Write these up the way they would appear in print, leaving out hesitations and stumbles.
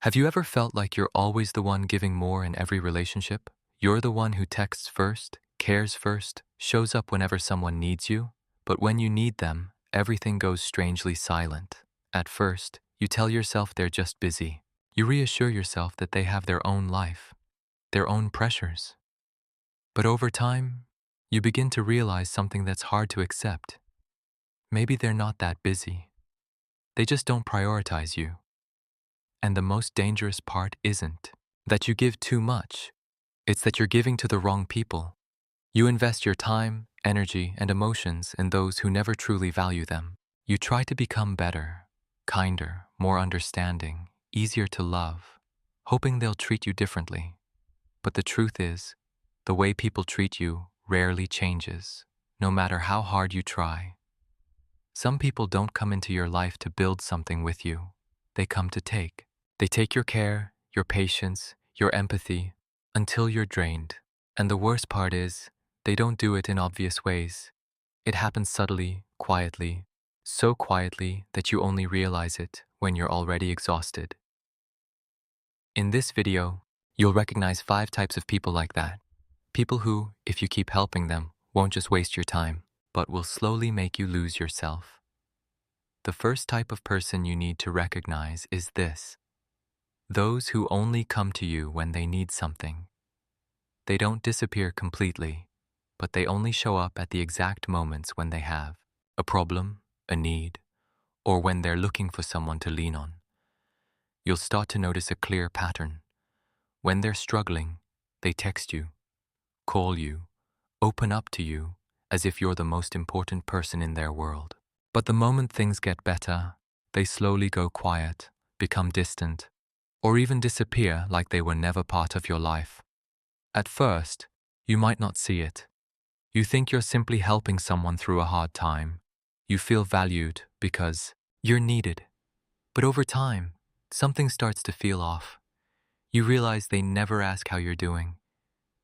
Have you ever felt like you're always the one giving more in every relationship? You're the one who texts first, cares first, shows up whenever someone needs you, but when you need them, everything goes strangely silent. At first, you tell yourself they're just busy. You reassure yourself that they have their own life, their own pressures. But over time, you begin to realize something that's hard to accept. Maybe they're not that busy. They just don't prioritize you. And the most dangerous part isn't that you give too much. It's that you're giving to the wrong people. You invest your time, energy, and emotions in those who never truly value them. You try to become better, kinder, more understanding, easier to love, hoping they'll treat you differently. But the truth is, the way people treat you rarely changes, no matter how hard you try. Some people don't come into your life to build something with you. They come to take. They take your care, your patience, your empathy, until you're drained. And the worst part is, they don't do it in obvious ways. It happens subtly, quietly, so quietly that you only realize it when you're already exhausted. In this video, you'll recognize 5 types of people like that. People who, if you keep helping them, won't just waste your time, but will slowly make you lose yourself. The first type of person you need to recognize is this: those who only come to you when they need something. They don't disappear completely, but they only show up at the exact moments when they have a problem, a need, or when they're looking for someone to lean on. You'll start to notice a clear pattern. When they're struggling, they text you, call you, open up to you, as if you're the most important person in their world. But the moment things get better, they slowly go quiet, become distant, or even disappear like they were never part of your life. At first, you might not see it. You think you're simply helping someone through a hard time. You feel valued because you're needed. But over time, something starts to feel off. You realize they never ask how you're doing,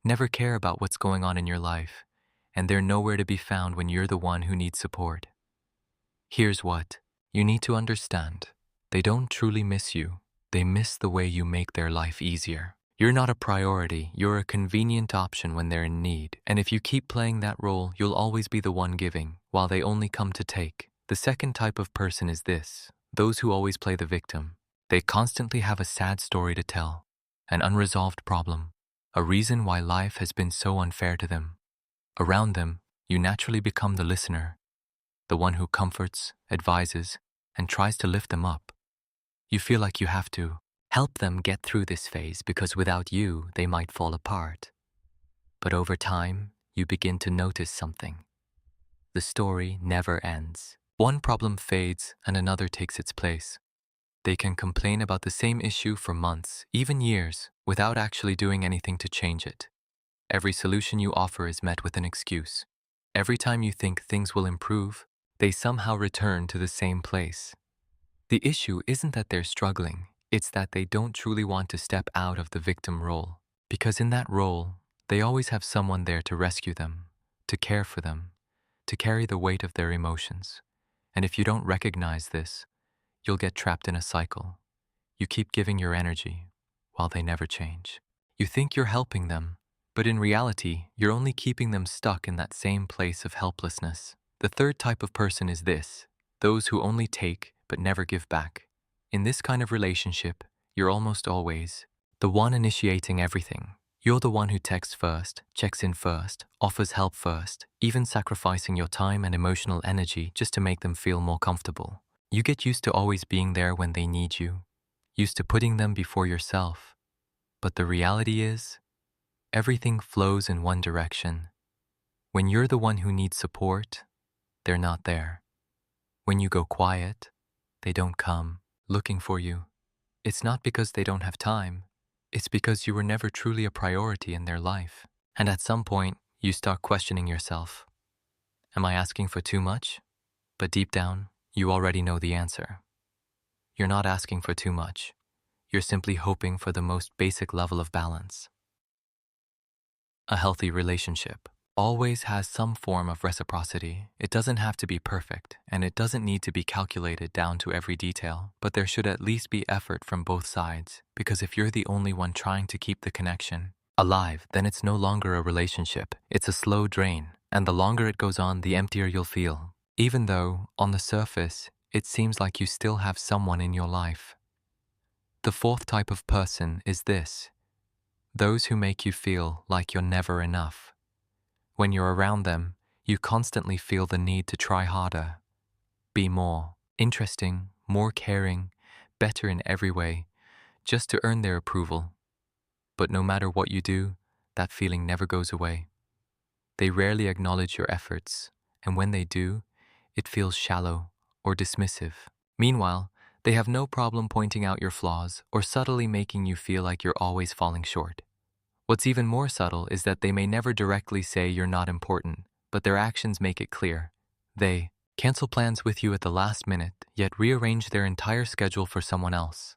never care about what's going on in your life, and they're nowhere to be found when you're the one who needs support. Here's what you need to understand. They don't truly miss you. They miss the way you make their life easier. You're not a priority. You're a convenient option when they're in need. And if you keep playing that role, you'll always be the one giving, while they only come to take. The second type of person is this: those who always play the victim. They constantly have a sad story to tell, an unresolved problem, a reason why life has been so unfair to them. Around them, you naturally become the listener, the one who comforts, advises, and tries to lift them up. You feel like you have to help them get through this phase because without you, they might fall apart. But over time, you begin to notice something. The story never ends. One problem fades and another takes its place. They can complain about the same issue for months, even years, without actually doing anything to change it. Every solution you offer is met with an excuse. Every time you think things will improve, they somehow return to the same place. The issue isn't that they're struggling, it's that they don't truly want to step out of the victim role. Because in that role, they always have someone there to rescue them, to care for them, to carry the weight of their emotions. And if you don't recognize this, you'll get trapped in a cycle. You keep giving your energy, while they never change. You think you're helping them, but in reality, you're only keeping them stuck in that same place of helplessness. The third type of person is this: those who only take but never give back. In this kind of relationship, you're almost always the one initiating everything. You're the one who texts first, checks in first, offers help first, even sacrificing your time and emotional energy just to make them feel more comfortable. You get used to always being there when they need you, used to putting them before yourself. But the reality is, everything flows in one direction. When you're the one who needs support, they're not there. When you go quiet, they don't come looking for you. It's not because they don't have time. It's because you were never truly a priority in their life. And at some point, you start questioning yourself. Am I asking for too much? But deep down, you already know the answer. You're not asking for too much. You're simply hoping for the most basic level of balance. A healthy relationship. always has some form of reciprocity. It doesn't have to be perfect, and it doesn't need to be calculated down to every detail, but there should at least be effort from both sides, because if you're the only one trying to keep the connection alive, then it's no longer a relationship. It's a slow drain, and the longer it goes on, the emptier you'll feel, even though, on the surface, it seems like you still have someone in your life. The fourth type of person is this: those who make you feel like you're never enough. When you're around them, you constantly feel the need to try harder, be more interesting, more caring, better in every way, just to earn their approval. But no matter what you do, that feeling never goes away. They rarely acknowledge your efforts, and when they do, it feels shallow or dismissive. Meanwhile, they have no problem pointing out your flaws or subtly making you feel like you're always falling short. What's even more subtle is that they may never directly say you're not important, but their actions make it clear. They cancel plans with you at the last minute, yet rearrange their entire schedule for someone else.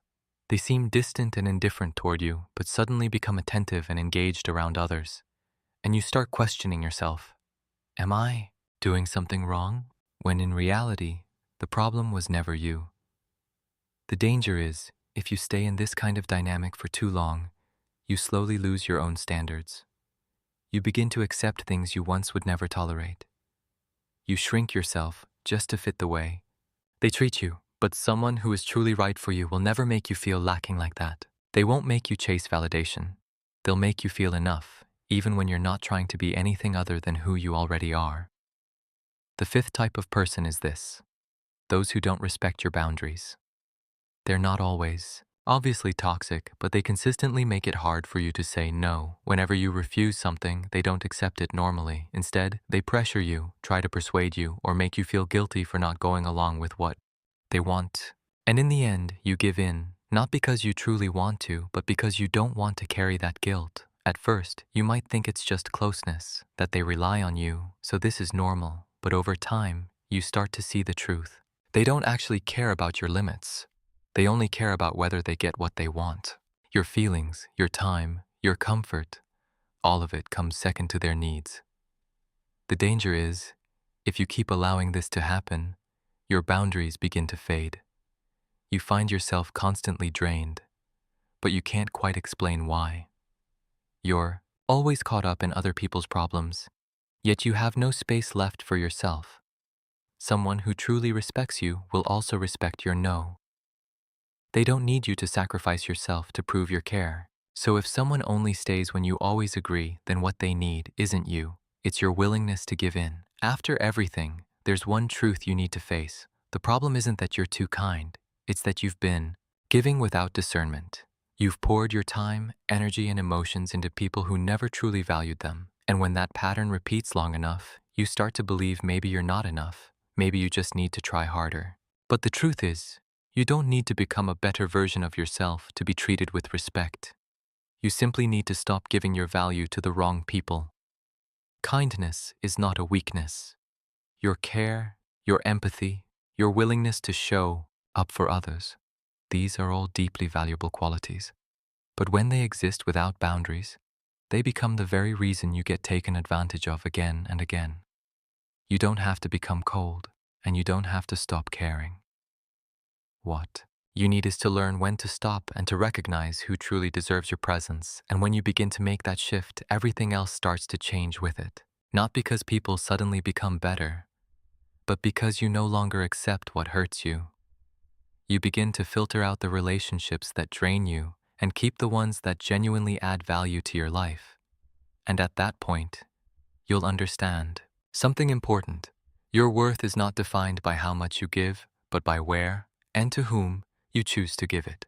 They seem distant and indifferent toward you, but suddenly become attentive and engaged around others. And you start questioning yourself. Am I doing something wrong? When in reality, the problem was never you. The danger is, if you stay in this kind of dynamic for too long, you slowly lose your own standards. You begin to accept things you once would never tolerate. You shrink yourself just to fit the way they treat you, but someone who is truly right for you will never make you feel lacking like that. They won't make you chase validation. They'll make you feel enough, even when you're not trying to be anything other than who you already are. The fifth type of person is this: those who don't respect your boundaries. They're not always obviously toxic, but they consistently make it hard for you to say no. Whenever you refuse something, they don't accept it normally. Instead, they pressure you, try to persuade you, or make you feel guilty for not going along with what they want. And in the end, you give in, not because you truly want to, but because you don't want to carry that guilt. At first, you might think it's just closeness, that they rely on you, so this is normal. But over time, you start to see the truth. They don't actually care about your limits. They only care about whether they get what they want. Your feelings, your time, your comfort, all of it comes second to their needs. The danger is, if you keep allowing this to happen, your boundaries begin to fade. You find yourself constantly drained, but you can't quite explain why. You're always caught up in other people's problems, yet you have no space left for yourself. Someone who truly respects you will also respect your no. They don't need you to sacrifice yourself to prove your care. So if someone only stays when you always agree, then what they need isn't you. It's your willingness to give in. After everything, there's one truth you need to face. The problem isn't that you're too kind. It's that you've been giving without discernment. You've poured your time, energy, and emotions into people who never truly valued them. And when that pattern repeats long enough, you start to believe maybe you're not enough. Maybe you just need to try harder. But the truth is, you don't need to become a better version of yourself to be treated with respect. You simply need to stop giving your value to the wrong people. Kindness is not a weakness. Your care, your empathy, your willingness to show up for others, these are all deeply valuable qualities. But when they exist without boundaries, they become the very reason you get taken advantage of again and again. You don't have to become cold, and you don't have to stop caring. What you need is to learn when to stop and to recognize who truly deserves your presence. And when you begin to make that shift, everything else starts to change with it. Not because people suddenly become better, but because you no longer accept what hurts you. You begin to filter out the relationships that drain you and keep the ones that genuinely add value to your life. And at that point, you'll understand something important. Your worth is not defined by how much you give, but by where and to whom you choose to give it.